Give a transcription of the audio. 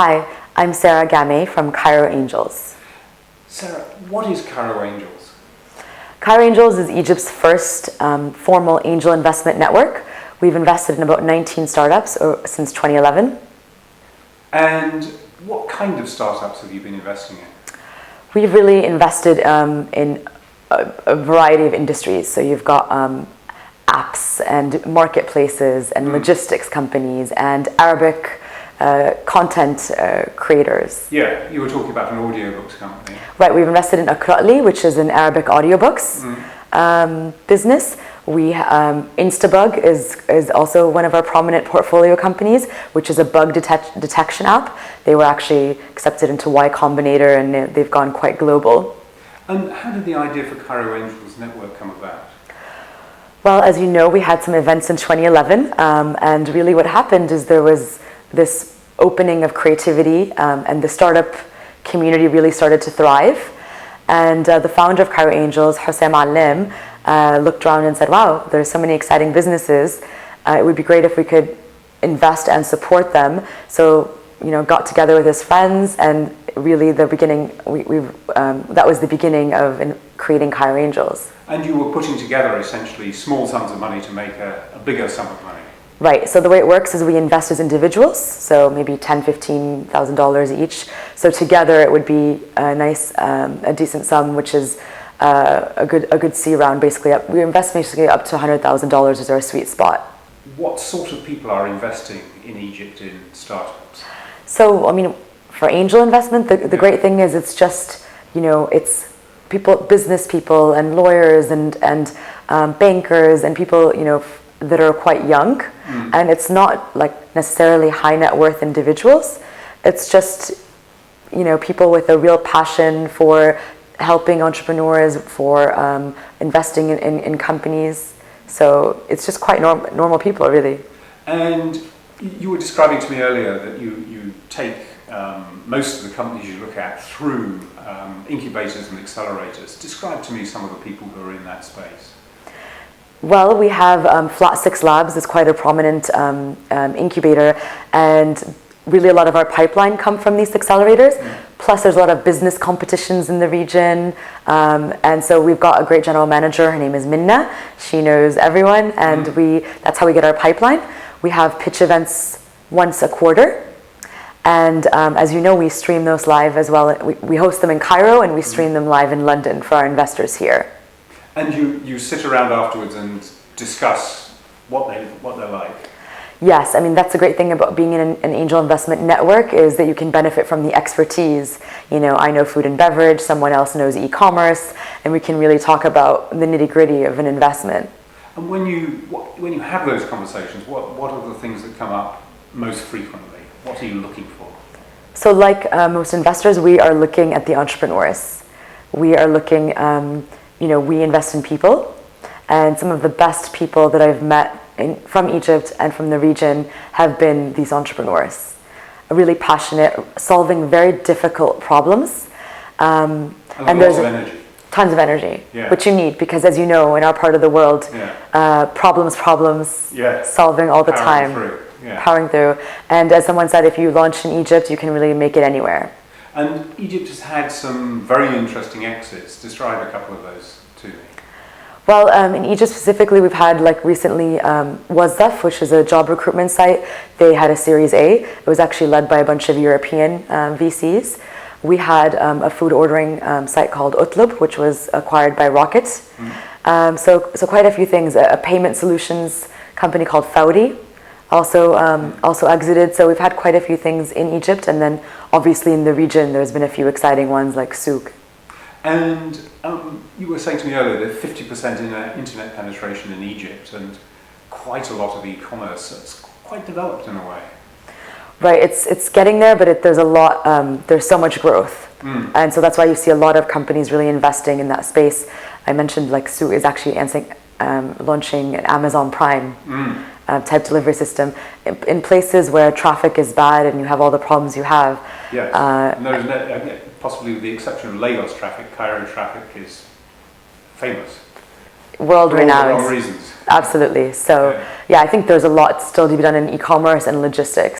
Hi, I'm Sarah Game from Cairo Angels. Sarah, what is Cairo Angels? Cairo Angels is Egypt's first formal angel investment network. We've invested in about 19 startups since 2011. And what kind of startups have you been investing in? We've really invested in a variety of industries. So you've got apps and marketplaces and logistics companies and Arabic content creators. Yeah, you were talking about an audiobooks company. Right, we've invested in Akra'li, which is an Arabic audiobooks business. Instabug is also one of our prominent portfolio companies, which is a bug detection app. They were actually accepted into Y Combinator and they've gone quite global. And how did the idea for Cairo Angels Network come about? Well, as you know, we had some events in 2011, and really what happened is there was this opening of creativity, and the startup community really started to thrive. And the founder of Cairo Angels, Hossein Alim, looked around and said, wow, there's so many exciting businesses. It would be great if we could invest and support them. So, got together with his friends, and really the beginning, that was the beginning of creating Cairo Angels. And you were putting together essentially small sums of money to make a bigger sum of money. Right, so the way it works is we invest as individuals, so maybe $10,000, $15,000 each. So together it would be a decent sum, which is a good C round basically. We invest basically up to $100,000 is our sweet spot. What sort of people are investing in Egypt in startups? So, for angel investment, the great thing is it's just, it's people, business people and lawyers and bankers and people, that are quite young. And it's not like necessarily high net worth individuals. It's just, people with a real passion for helping entrepreneurs, for investing in companies. So it's just quite normal people, really. And you were describing to me earlier that you take most of the companies you look at through incubators and accelerators. Describe to me some of the people who are in that space. Well, we have Flat 6 Labs is quite a prominent incubator, and really a lot of our pipeline come from these accelerators. Plus there's a lot of business competitions in the region, and so we've got a great general manager. Her name is Minna. She knows everyone, and that's how we get our pipeline. We have pitch events once a quarter, and as you know, we stream those live as well. We host them in Cairo, and we stream them live in London for our investors here. And you sit around afterwards and discuss what they're like. Yes, that's the great thing about being in an angel investment network is that you can benefit from the expertise. I know food and beverage, someone else knows e-commerce, and we can really talk about the nitty-gritty of an investment. And when you have those conversations, what are the things that come up most frequently? What are you looking for? So like most investors, we are looking at the entrepreneurs. We are looking, we invest in people, and some of the best people that I've met from Egypt and from the region have been these entrepreneurs. Really passionate, solving very difficult problems. And there's energy. Tons of energy, which you need because, as you know, in our part of the world, problems, solving all the time, powering through. And as someone said, if you launch in Egypt, you can really make it anywhere. And Egypt has had some very interesting exits. Describe a couple of those to me. Well, in Egypt specifically, we've had recently Wazzaf, which is a job recruitment site. They had a Series A. It was actually led by a bunch of European VCs. We had a food ordering site called Utlub, which was acquired by Rocket. So quite a few things. A payment solutions company called Faudi also exited. So we've had quite a few things in Egypt, and then obviously in the region, there's been a few exciting ones like Souk. And you were saying to me earlier that 50% in internet penetration in Egypt and quite a lot of e-commerce. It's quite developed in a way. Right, it's getting there, but there's a lot. There's so much growth, and so that's why you see a lot of companies really investing in that space. I mentioned Souk is actually launching an Amazon Prime type delivery system in places where traffic is bad and you have all the problems you have. Yes, possibly with the exception of Lagos traffic, Cairo traffic is famous. World renowned. For all the wrong reasons. Absolutely. So, I think there's a lot still to be done in e-commerce and logistics.